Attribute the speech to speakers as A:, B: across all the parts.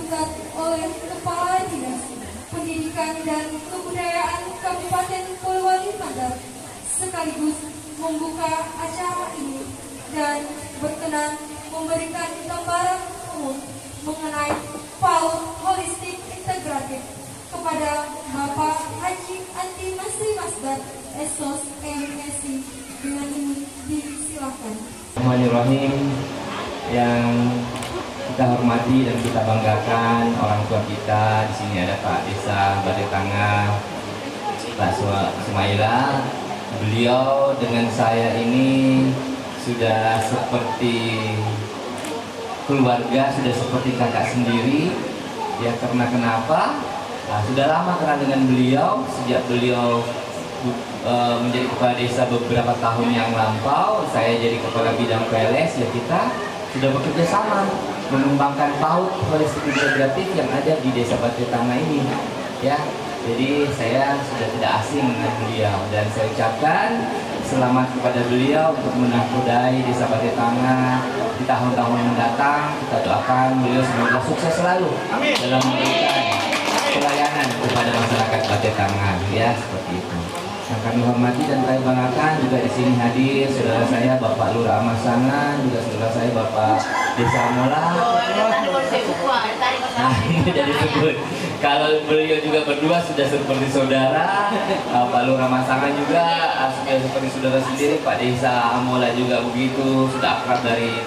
A: pusat oleh Kepala Dinas Pendidikan dan Kebudayaan Kabupaten Polewali Mandar sekaligus membuka acara ini dan berkenan memberikan gambaran umum mengenai PAUD Holistik Integratif kepada Bapak Haji Andi Masri Masdar Esos MSI. Dengan ini disilakan.
B: Bismillahirrahmanirrahim. Yang kita hormati dan kita banggakan orang tua kita. Di sini ada Pak Desa Bade Tangah, Pak Sumaila. Beliau dengan saya ini sudah seperti keluarga, sudah seperti kakak sendiri. Ya, karena kenapa? Nah, sudah lama kenal dengan beliau sejak beliau menjadi kepala desa beberapa tahun yang lampau. Saya jadi kepala bidang PLS. Ya, kita sudah bekerja sama mengembangkan PAUD Holistik Integratif yang ada di Desa Bade Tangah ini. Ya, jadi saya sudah tidak asing dengan beliau dan saya ucapkan selamat kepada beliau untuk menakodai Desa Bade Tangah di tahun-tahun mendatang. Kita doakan beliau semoga sukses selalu dalam memberikan pelayanan kepada masyarakat Bade Tangah. Ya, seperti itu. Yang kami hormati dan kami banggakan juga di sini hadir saudara saya Bapak Lurah Amasangan, juga saudara saya Bapak Desa Mola. Nah, ini jadi sebut. Kalau beliau juga berdua sudah seperti saudara, Pak Lurah Amasangan juga sudah seperti saudara sendiri, Pak Desa Mola juga begitu, sudah akrab dari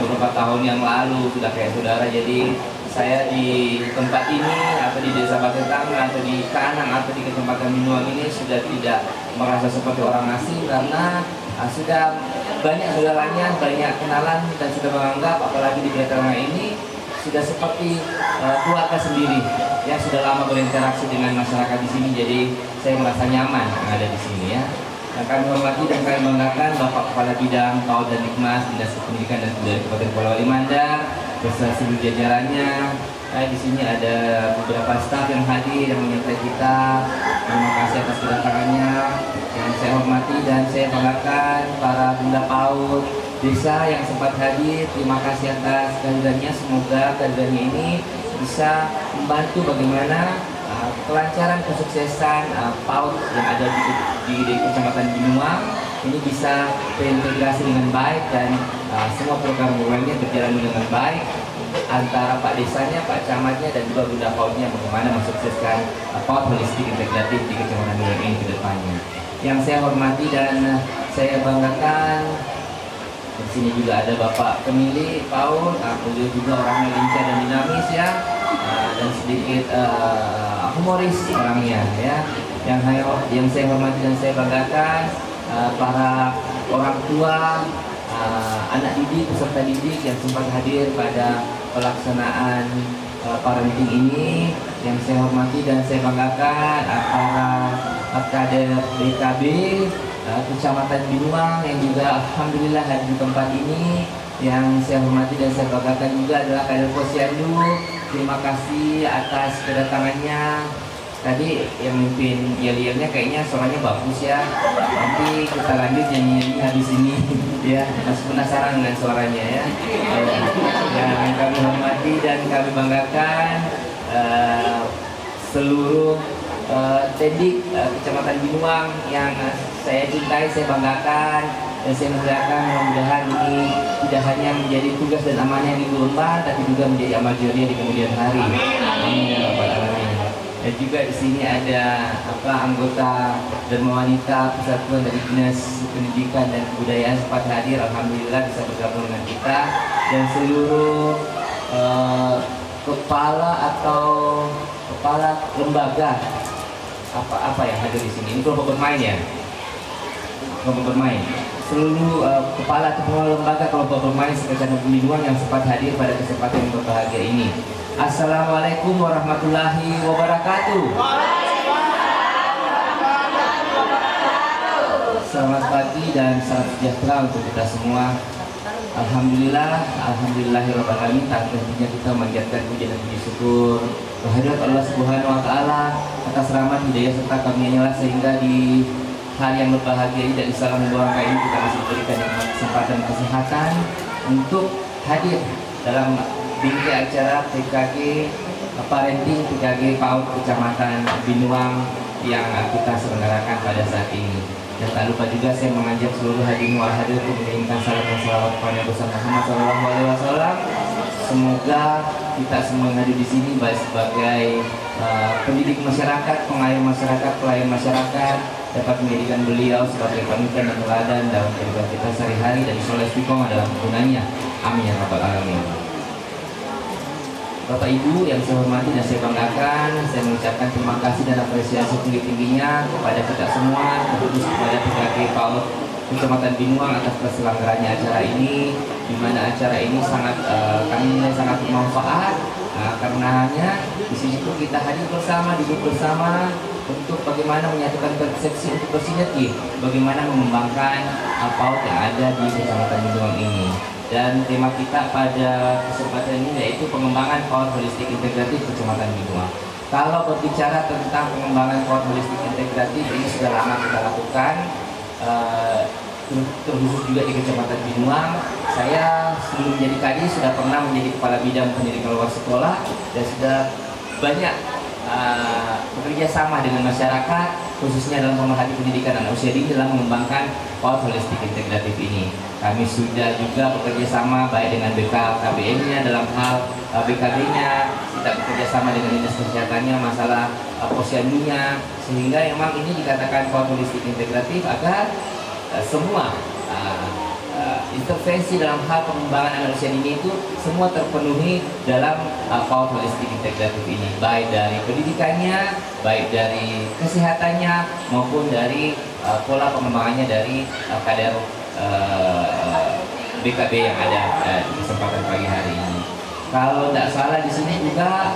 B: beberapa tahun yang lalu, sudah kayak saudara. Jadi saya di tempat ini atau di Desa Bade Tangah atau di Kanang atau di Kecamatan Binuang ini sudah tidak merasa seperti orang asing karena sudah banyak saudaranya, banyak kenalan dan sudah menganggap apalagi di Bade Tangah ini sudah seperti keluarga sendiri. Ya, sudah lama berinteraksi dengan masyarakat di sini, jadi saya merasa nyaman ada di sini ya. Yang kami hormati dan kami banggakan Bapak Kepala Bidang PAUD dan Dikmas Dinas Pendidikan dan Kebudayaan Kabupaten Polewali Mandar beserta seluruh jajarannya. Di sini ada beberapa staf yang hadir yang menyertai kita. Terima kasih atas kedatangannya. Yang saya hormati dan saya banggakan para bunda PAUD desa yang sempat hadir. Terima kasih atas kehadirannya. Semoga kehadirannya ini bisa membantu bagaimana kelancaran kesuksesan PAUD yang ada di Kecamatan Binuang ini bisa terintegrasi dengan baik dan semua program-programnya berjalan dengan baik antara Pak Desanya, Pak Camatnya dan juga Bunda PAUD-nya bagaimana mensukseskan PAUD Holistik Integratif di Kecamatan Binuang ini ke depannya. Yang saya hormati dan saya banggakan, di sini juga ada Bapak pemilik PAUD, beliau juga orangnya lincah dan dinamis ya, dan sedikit humoris orangnya ya. Yang saya hormati dan saya banggakan para orang tua, anak didik, peserta didik yang sempat hadir pada pelaksanaan parenting ini. Yang saya hormati dan saya banggakan para kader BKB Kecamatan Binuang yang juga alhamdulillah hadir di tempat ini. Yang saya hormati dan saya banggakan juga adalah kader Posyandu. Terima kasih atas kedatangannya. Tadi yang mimpin yel-yelnya kayaknya suaranya bagus ya. Nanti kita lanjut nyanyi habis ini ya. Masih penasaran dengan suaranya ya. Yang kami hormati dan kami banggakan seluruh Tendik Kecamatan Binuang yang saya cintai, saya banggakan dan saya mudah-mudahan ini tidak hanya menjadi tugas dan amanah yang diemban, tapi juga menjadi amal jariah di kemudian hari. Amin ya rabbal alamin. Dan juga di sini ada anggota Dharma Wanita Persatuan dari Dinas Pendidikan dan Kebudayaan sempat hadir, alhamdulillah bisa bergabung dengan kita, dan seluruh kepala lembaga apa yang hadir di sini. Ini kelompok bermain ya, kelompok bermain. Seluruh kepala lembaga kelompok bermain Sekecamatan Binuang yang sempat hadir pada kesempatan yang berbahagia ini. Assalamualaikum warahmatullahi wabarakatuh. Selamat pagi dan salam sejahtera untuk kita semua. Alhamdulillahirabbil alamin. Tentunya kita memanjatkan puji dan puji syukur kehadirat Allah Subhanahu wa taala atas rahmat hidayah serta karunia-Nya sehingga di hari yang berbahagia ini dan di salam berangka ini kita masih diberikan kesempatan kesehatan untuk hadir dalam bingkai acara PKG Parenting PKG PAUD Kecamatan Binuang yang kita selenggarakan pada saat ini. Dan tak lupa juga saya mengajak seluruh hadirin wal hadir untuk mengirimkan salam dan salawat kepada Rasul Muhammad SAW. Semoga kita semua yang hadir di sini baik sebagai pendidik masyarakat, pengayom masyarakat, pelayan masyarakat dapat menjadikan beliau sebagai panutan dan teladan dalam kehidupan kita sehari-hari dan soleh istiqomah dalam kegunaannya. Amin ya rabbal alamin. Bapak Ibu yang saya hormati dan saya banggakan, saya mengucapkan terima kasih dan apresiasi tinggi-tingginya kepada kita semua, terkhusus kepada PKG PAUD Kecamatan Binuang atas terselenggaranya acara ini, di mana acara ini kami nilai sangat bermanfaat, karenanya di sini pun kita hadir bersama, duduk bersama untuk bagaimana menyatukan persepsi untuk bersinergi, bagaimana mengembangkan PAUD yang ada di Kecamatan Binuang ini. Dan tema kita pada kesempatan ini yaitu pengembangan PAUD holistik integratif Kecamatan Binuang. Kalau berbicara tentang pengembangan PAUD holistik integratif ini sudah lama kita lakukan, terkhusus juga di Kecamatan Binuang. Saya sebelum menjadi kadis sudah pernah menjadi kepala bidang pendidikan luar sekolah dan sudah banyak bekerja sama dengan masyarakat, khususnya dalam pemerhati pendidikan anak usia dini dalam mengembangkan PAUD holistik integratif ini. Kami sudah juga bekerja sama baik dengan BKKBN-nya dalam hal BKB-nya, kita bekerja sama dengan dinas kesehatannya masalah posyandunya, sehingga memang ini dikatakan PAUD holistik integratif agar semua intervensi dalam hal pengembangan anak usia dini itu semua terpenuhi dalam PAUD holistik integratif ini, baik dari pendidikannya, baik dari kesehatannya, maupun dari pola pengembangannya dari kadar BKB yang ada di kesempatan pagi hari ini. Kalau tidak salah di sini juga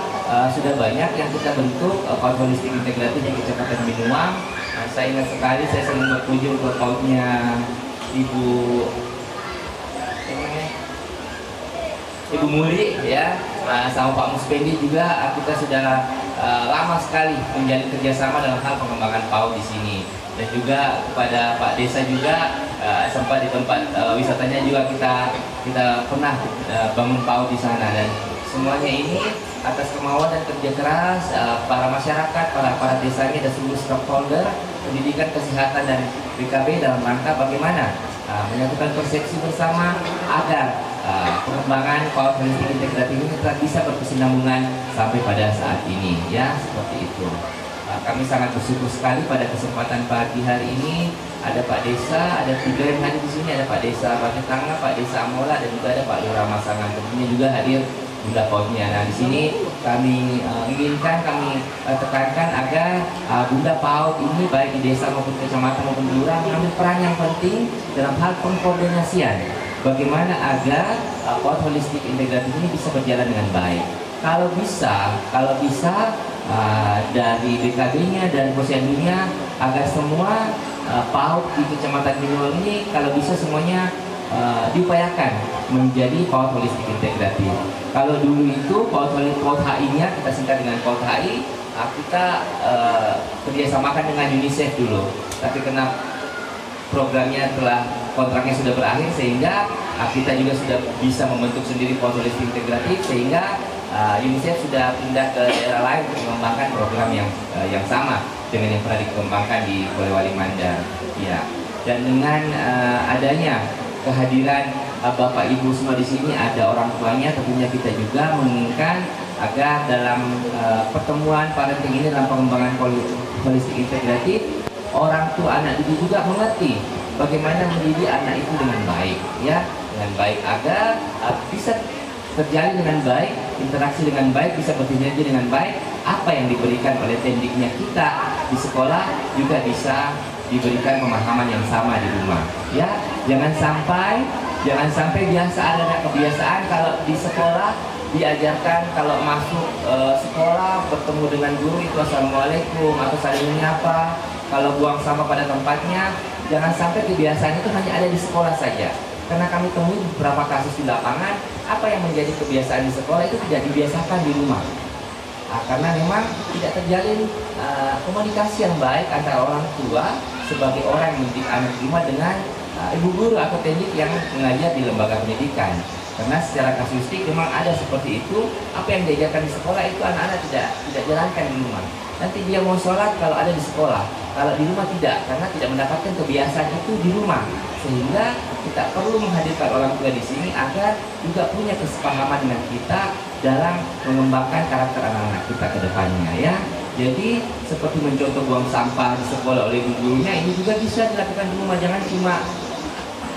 B: sudah banyak yang kita bentuk PAUD holistik integratif di Kecamatan Binuang. Saya ingat sekali saya sering berkunjung ke PAUD-nya Ibu Muri ya, sama Pak Muspendi juga kita sudah lama sekali menjalin kerjasama dalam hal pengembangan PAUD di sini. Dan juga kepada Pak Desa juga sempat di tempat wisatanya juga kita pernah bangun PAUD di sana, dan semuanya ini atas kemauan dan kerja keras para masyarakat, para desanya dan seluruh stakeholder pendidikan, kesehatan dan BKB dalam rangka bagaimana menyatukan persepsi bersama agar pengembangan PAUD holistik integratif ini tetap bisa berkesinambungan sampai pada saat ini ya, seperti itu. Kami sangat bersyukur sekali pada kesempatan pagi hari ini ada Pak Desa, ada 3 yang hadir di sini, ada Pak Desa Batu Tangga, Pak Desa Amola, dan juga ada Pak Lurah Masangan, tentunya juga hadir Bunda PAUD-nya. Nah di sini kami inginkan, kami tekankan agar Bunda PAUD ini baik di desa maupun kecamatan maupun lurah mengambil peran yang penting dalam hal pengkoordinasian. Bagaimana agar PAUD holistik integratif ini bisa berjalan dengan baik. Kalau bisa dari BKB-nya dan posyandunya agar semua PAUD di Kecamatan Binuang ini kalau bisa semuanya diupayakan menjadi PAUD holistik integratif. Kalau dulu itu PAUD HI-nya kita singkat dengan PAUD HI, kita kerjasamakan dengan UNICEF dulu. Tapi karena programnya kontraknya sudah berakhir, sehingga kita juga sudah bisa membentuk sendiri PAUD holistik integratif, sehingga UNICEF sudah pindah ke daerah lain untuk mengembangkan program yang sama dengan yang pernah dikembangkan di Polewali Mandar. Ya. Dan dengan adanya kehadiran Bapak Ibu semua di sini, ada orang tuanya, tentunya kita juga menginginkan agar dalam pertemuan parenting ini dalam pengembangan holistik integratif, orang tua anak didik juga mengerti bagaimana mendidik anak itu dengan baik, ya, dengan baik agar bisa terjalin dengan baik, interaksi dengan baik, bisa bersinergi dengan baik. Apa yang diberikan oleh pendidiknya kita di sekolah juga bisa diberikan pemahaman yang sama di rumah. Ya, jangan sampai biasa ada kebiasaan kalau di sekolah diajarkan kalau masuk sekolah bertemu dengan guru itu assalamualaikum atau saling menyapa. Kalau buang sampah pada tempatnya, jangan sampai kebiasaan itu hanya ada di sekolah saja. Karena kami temui beberapa kasus di lapangan, apa yang menjadi kebiasaan di sekolah itu tidak dibiasakan di rumah. Karena memang tidak terjalin komunikasi yang baik antara orang tua sebagai orang yang mendidik anak di rumah dengan ibu guru atau pendidik yang mengajar di lembaga pendidikan. Karena secara kasuistik memang ada seperti itu, apa yang diajarkan di sekolah itu anak-anak tidak jalankan di rumah. Nanti dia mau sholat kalau ada di sekolah, kalau di rumah tidak, karena tidak mendapatkan kebiasaan itu di rumah. Sehingga kita perlu menghadirkan orang tua di sini agar juga punya kesepahaman dengan kita dalam mengembangkan karakter anak-anak kita ke depannya ya. Jadi seperti mencontoh buang sampah di sekolah oleh gurunya, ini juga bisa dilakukan di rumah. Jangan cuma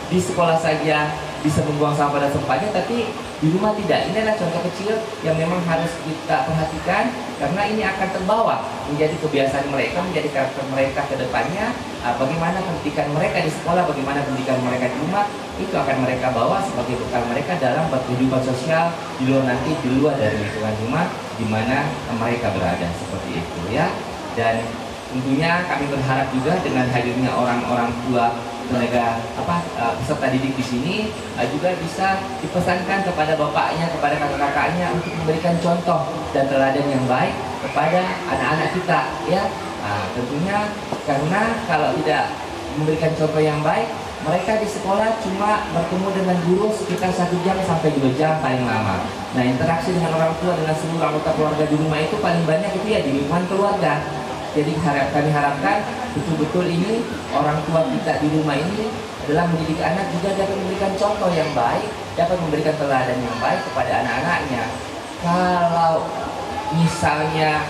B: di sekolah saja bisa membuang sampah dan sempatnya, tapi di rumah tidak. Ini adalah contoh kecil yang memang harus kita perhatikan, karena ini akan terbawa menjadi kebiasaan mereka, menjadi karakter mereka ke depannya. Bagaimana pendidikan mereka di sekolah, bagaimana pendidikan mereka di rumah, itu akan mereka bawa sebagai bekal mereka dalam berkehidupan sosial di luar nanti, di luar dari lingkungan rumah di mana mereka berada, seperti itu ya. Dan tentunya kami berharap juga dengan hadirnya orang-orang tua tenaga peserta didik di sini juga bisa dipesankan kepada bapaknya, kepada kakak-kakaknya untuk memberikan contoh dan teladan yang baik kepada anak-anak kita ya. Tentunya karena kalau tidak memberikan contoh yang baik, mereka di sekolah cuma bertemu dengan guru sekitar 1 jam sampai 2 jam paling lama. Nah, interaksi dengan orang tua, dengan seluruh anggota keluarga di rumah itu paling banyak itu ya di lingkungan keluarga. Jadi kami harapkan betul-betul ini orang tua kita di rumah ini adalah mendidik anak juga dapat memberikan contoh yang baik, dapat memberikan teladan yang baik kepada anak-anaknya. Kalau misalnya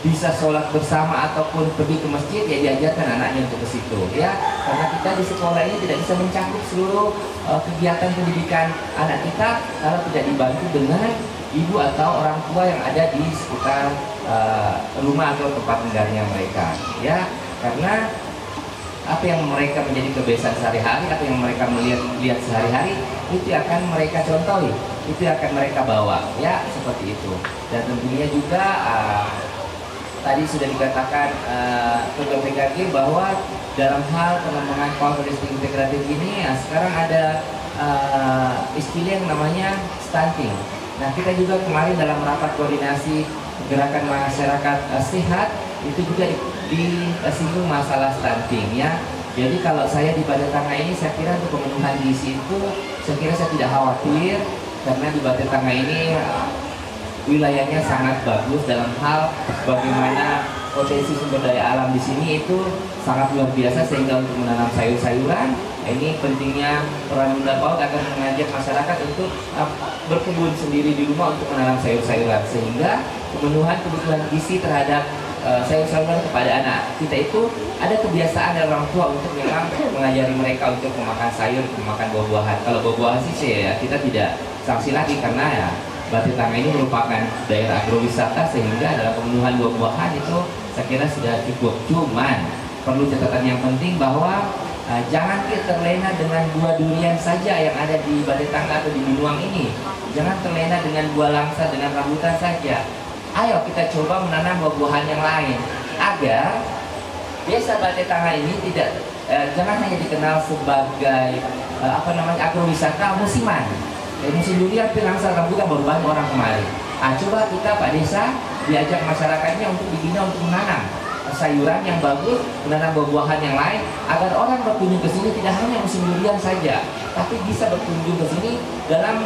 B: bisa sholat bersama ataupun pergi ke masjid, ya diajarkan anaknya untuk ke situ ya. Karena kita di sekolah ini tidak bisa mencakup seluruh kegiatan pendidikan anak kita kalau tidak dibantu dengan ibu atau orang tua yang ada di sekitar rumah atau tempat tinggalnya mereka ya. Karena apa yang mereka menjadi kebiasaan sehari-hari, apa yang mereka lihat sehari-hari, itu akan mereka contohi, itu akan mereka bawa ya, seperti itu. Dan tentunya juga tadi sudah dikatakan Ketua PKG bahwa dalam hal pengembangan pola listrik integratif ini sekarang ada istilah yang namanya stunting. Nah, kita juga kemarin dalam rapat koordinasi gerakan masyarakat sehat itu juga disinggung masalah stunting ya. Jadi kalau saya di Badan Tangga ini, saya kira untuk pemenuhan gizi itu saya kira saya tidak khawatir, karena di Badan Tangga ini wilayahnya sangat bagus dalam hal bagaimana potensi sumber daya alam di sini itu sangat luar biasa, sehingga untuk menanam sayur-sayuran ini pentingnya peran Bunda PAUD akan mengajak masyarakat untuk berkebun sendiri di rumah untuk menanam sayur-sayuran, sehingga pemenuhan kebutuhan gizi terhadap sayur-sayuran kepada anak kita itu ada kebiasaan dari orang tua untuk memang mengajari mereka untuk memakan sayur, memakan buah-buahan. Kalau buah-buahan sih ya kita tidak sanksi lagi, karena ya Batik Tangga ini merupakan daerah agrowisata, sehingga dalam pemenuhan buah-buahan itu saya kira sudah cukup. Cuman perlu catatan yang penting bahwa jangan kita terlena dengan buah durian saja yang ada di Batik Tangga atau di Binuang ini. Jangan terlena dengan buah langsa, dengan rambutan saja. Ayo kita coba menanam buah-buahan yang lain agar desa Batik Tangga ini tidak jangan hanya dikenal sebagai agrowisata musiman. Musim durian, langsa, rambutan baru banyak orang kemari. Coba kita Pak Desa diajak masyarakatnya untuk dibina untuk menanam sayuran yang bagus, menanam buah-buahan yang lain, agar orang berkunjung ke sini tidak hanya musim durian saja, tapi bisa berkunjung ke sini dalam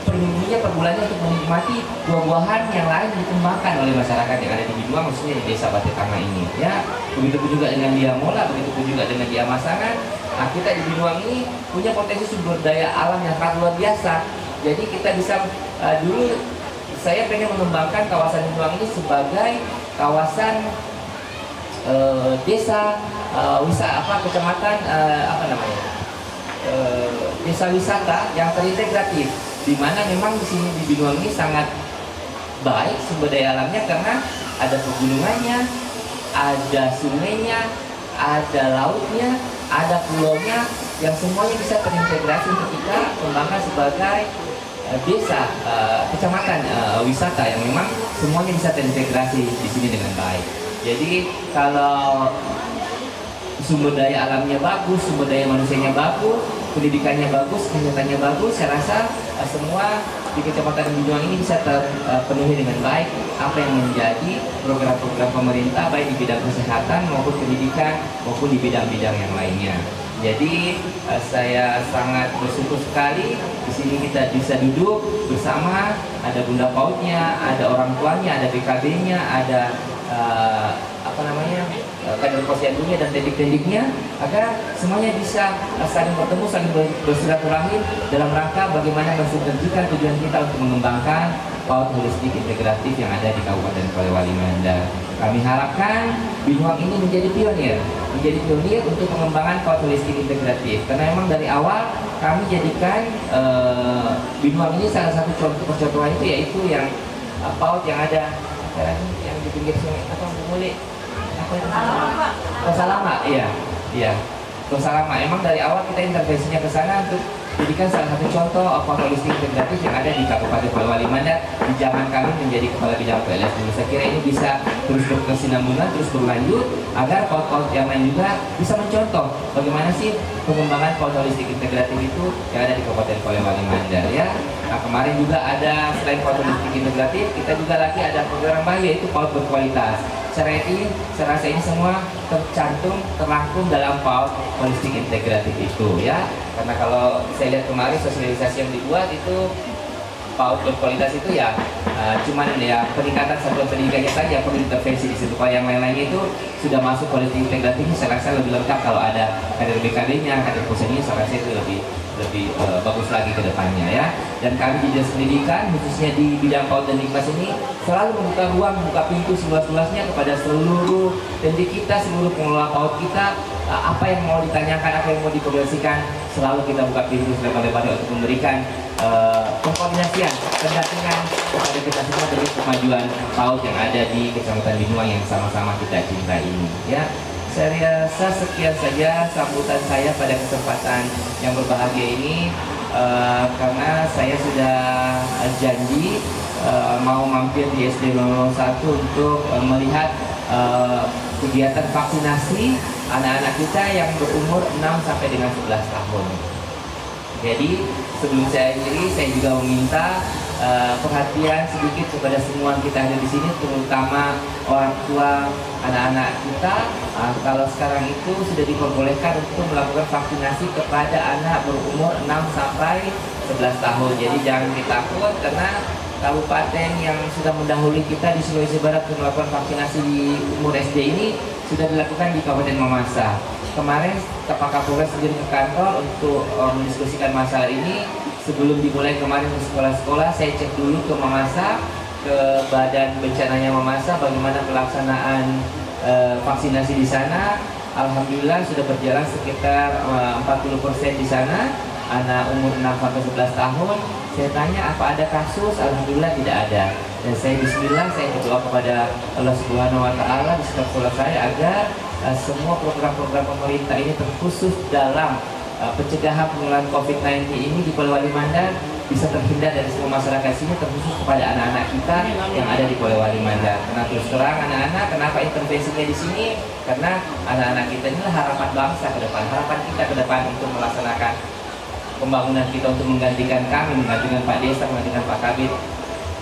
B: per minggunya, per bulannya, untuk menikmati buah-buahan yang lain yang dikembangkan oleh masyarakat yang ada di Binuang, khususnya di desa Batik Tangga ini ya. Begitupun juga dengan Dia Mola, begitupun juga dengan Dia Masangan. Kita di Binuang ini punya potensi sumber daya alam yang sangat luar biasa. Jadi kita bisa dulu saya pengen mengembangkan kawasan Binuang ini sebagai kawasan desa kecamatan desa wisata yang terintegratif, di mana memang di sini di Binuang ini sangat baik sumber daya alamnya, karena ada pegunungannya, ada sungainya, ada lautnya, ada pulaunya, yang semuanya bisa terintegrasi untuk kita kembangkan sebagai desa kecamatan wisata yang memang semuanya bisa terintegrasi di sini dengan baik. Jadi kalau sumber daya alamnya bagus, sumber daya manusianya bagus, pendidikannya bagus, kesehatannya bagus, saya rasa semua di Kecamatan Binuang ini bisa terpenuhi dengan baik apa yang menjadi program-program pemerintah, baik di bidang kesehatan maupun pendidikan maupun di bidang-bidang yang lainnya. Jadi saya sangat bersyukur sekali di sini kita bisa duduk bersama, ada Bunda PAUD-nya, ada orang tuanya, ada BKB-nya, ada kader posyandunya dan tendik-tendiknya, agar semuanya bisa saling bertemu, saling bersilaturahim dalam rangka bagaimana mensinergikan tujuan kita untuk mengembangkan PAUD holistik integratif yang ada di Kabupaten Polewali Mandar. Kami harapkan Binuang ini menjadi pionir untuk pengembangan PAUD holistik integratif, karena memang dari awal kami jadikan Binuang ini salah satu contoh percontohan itu, yaitu yang PAUD yang ada yang di pinggir sungai Rosalama, iya. Rosalama. Emang dari awal kita intervensinya ke sana untuk jadikan salah satu contoh PAUD holistik integratif yang ada di Kabupaten Polewali Mandar di zaman kami menjadi kepala bidang PLS dulu. Saya kira ini bisa terus berkesinambungan, terus berlanjut agar PAUD-PAUD yang lain juga bisa mencontoh bagaimana sih pengembangan PAUD holistik integratif itu yang ada di Kabupaten Polewali Mandar ya. Nah, kemarin juga ada selain PAUD holistik integratif, kita juga lagi ada program baru, yaitu PAUD berkualitas. Saya rasa ini semua terangkum dalam PAUD holistik integratif itu ya. Karena kalau saya lihat kemarin sosialisasi yang dibuat itu PAUD berkualitas itu ya cuman ya peningkatan satuan pendidikannya saja, perlu intervensi di situ. Kalau yang lain-lainnya itu sudah masuk holistik integratif, saya rasa lebih lengkap kalau ada kader BKD-nya, kader posyandunya, saya rasa itu lebih bagus lagi ke depannya ya. Dan kami di Dinas Pendidikan khususnya di bidang PAUD dan Dikmas ini selalu membuka ruang, membuka pintu seluas-luasnya kepada seluruh tendik kita, seluruh pengelola PAUD kita, apa yang mau ditanyakan, apa yang mau dikoordinasikan, selalu kita buka pintu selebar-lebarnya untuk memberikan pengkoordinasian, pendampingan kepada kita semua dari kemajuan PAUD yang ada di Kecamatan Binuang yang sama-sama kita cintai ini ya. Saya rasa sekian saja sambutan saya pada kesempatan yang berbahagia ini, karena saya sudah janji mau mampir di SD 001 untuk melihat kegiatan vaksinasi anak-anak kita yang berumur 6 sampai dengan 11 tahun. Jadi sebelum saya akhiri, saya juga meminta perhatian sedikit kepada semua kita ada di sini, terutama orang tua anak-anak kita. Kalau sekarang itu sudah diperbolehkan untuk melakukan vaksinasi kepada anak berumur 6 sampai 11 tahun. Jadi jangan ditakut, karena kabupaten yang sudah mendahului kita di Sulawesi Barat untuk melakukan vaksinasi di umur SD ini sudah dilakukan di Kabupaten Mamasa. Kemarin Pak Kapolres sendiri ke kantor untuk mendiskusikan masalah ini. Sebelum dimulai kemarin ke sekolah-sekolah, saya cek dulu ke Mamasa, ke badan bencananya Mamasa, bagaimana pelaksanaan vaksinasi di sana. Alhamdulillah sudah berjalan sekitar 40% di sana, anak umur 6 sampai 11 tahun. Saya tanya apa ada kasus, alhamdulillah tidak ada. Dan saya bismillah, saya berdoa kepada Allah Subhanahu wa taala di setiap sekolah saya agar semua program-program pemerintah ini terkhusus dalam pencegahan penularan COVID-19 ini di Polewali Mandar bisa terhindar dari semua masyarakat sini, terkhusus kepada anak-anak kita yang ada di Polewali Mandar. Karena terus terang anak-anak, kenapa intervensinya di sini? Karena anak-anak kita inilah harapan bangsa ke depan, harapan kita ke depan untuk melaksanakan pembangunan kita, untuk menggantikan kami, menggantikan Pak Desa, menggantikan Pak Kabid,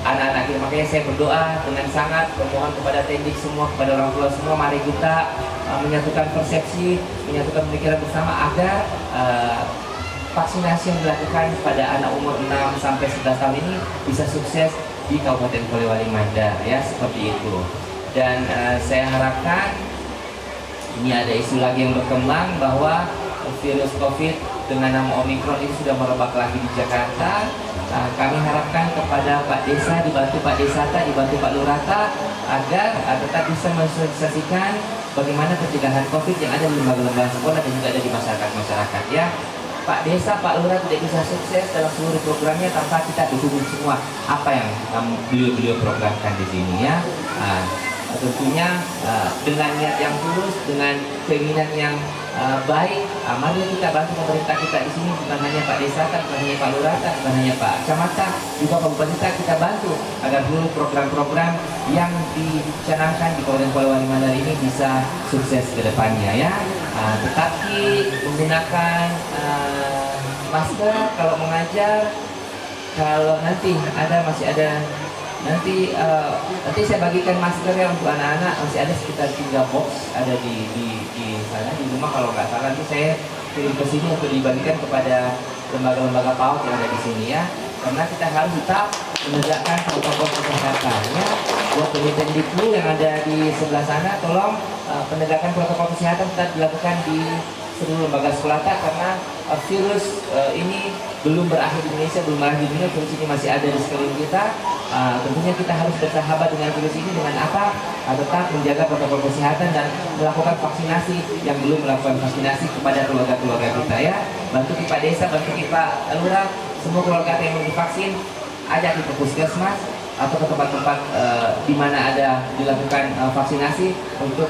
B: anak-anak kita. Makanya saya berdoa dengan sangat memohon kepada tendik semua, kepada orang tua semua, mari kita menyatukan persepsi, menyatukan pemikiran bersama agar vaksinasi yang dilakukan pada anak umur 6 sampai 11 tahun ini bisa sukses di Kabupaten Polewali Mandar ya, seperti itu. Dan saya harapkan ini ada isu lagi yang berkembang bahwa virus COVID dengan nama Omikron ini sudah merebak lagi di Jakarta. Kami harapkan kepada Pak Desa, dibantu Pak Desata, dibantu Pak Lurata, agar tetap bisa mensosialisasikan bagaimana pencegahan COVID yang ada di lembaga-lembaga sekolah dan juga ada di masyarakat ya. Pak Desa, Pak Lurah tidak bisa sukses dalam seluruh programnya tanpa kita dukung semua apa yang beliau programkan di sini ya. Tentunya dengan niat yang tulus, dengan keinginan yang baik, mari kita bantu pemerintah kita di sini, bukan hanya Pak Desa, bukan hanya Pak Lurah, bukan hanya Pak Camatan, juga pemerintah kita bantu agar seluruh program-program yang dicanangkan di Kabupaten Polewali Mandar ini bisa sukses ke depannya ya. Tetapi menggunakan masker kalau mengajar, kalau nanti masih ada nanti saya bagikan maskernya untuk anak-anak, masih ada sekitar 3 box ada di sana di rumah kalau nggak salah. Nanti saya kirim ke sini untuk dibagikan kepada lembaga-lembaga PAUD yang ada di sini ya. Karena kita harus tetap menegakkan protokol kesehatan ya. Buat Kemendikbud yang ada di sebelah sana, tolong penegakan protokol kesehatan tetap dilakukan di seluruh lembaga sekolah karena virus ini belum berakhir di Indonesia, belum berakhir di dunia, virus ini masih ada di sekeliling kita. Tentunya kita harus bersahabat dengan virus ini dengan apa? Tetap menjaga protokol kesehatan dan melakukan vaksinasi yang belum melakukan vaksinasi kepada keluarga-keluarga kita ya. Bantu Pak Desa, bantu Pak Lurah, semua keluarga yang belum divaksin, ajak ke puskesmas atau ke tempat-tempat di mana ada dilakukan vaksinasi untuk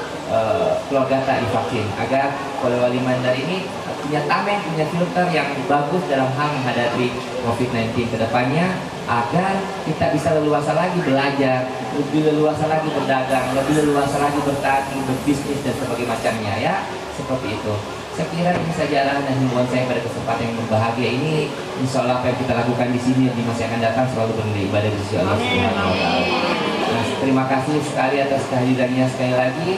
B: keluarga tak divaksin agar Polewali Mandar ini punya tameng, punya filter yang bagus dalam hal menghadapi COVID-19 ke depannya agar kita bisa leluasa lagi belajar, lebih leluasa lagi berdagang, lebih leluasa lagi bertani, berbisnis dan sebagainya macamnya ya, seperti itu. Saya kira ini saja arahan dan himbauan saya pada kesempatan yang berbahagia ini. Insya Allah apa yang kita lakukan di sini di masa yang akan datang selalu bernilai ibadah di sisi Allah Subhanahu wa Ta'ala. Nah, terima kasih sekali atas kehadirannya sekali lagi.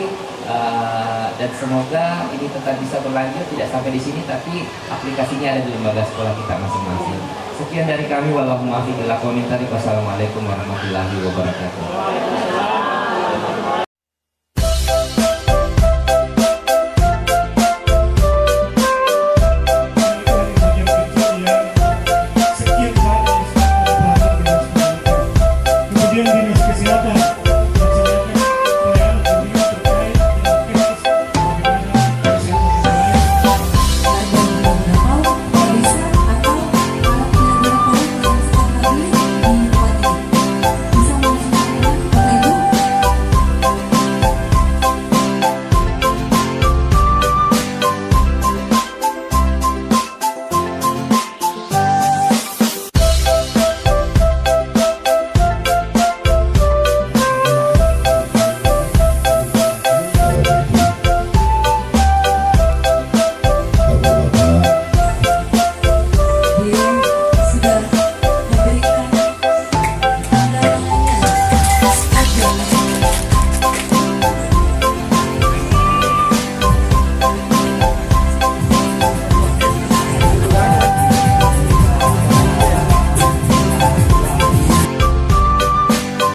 B: Dan semoga ini tetap bisa berlanjut, tidak sampai di sini tapi aplikasinya ada di lembaga sekolah kita masing-masing. Sekian dari kami, wallahu muwaffiq ila aqwamit thoriq. Wassalamualaikum warahmatullahi wabarakatuh.
C: Kemudian dinas kesehatan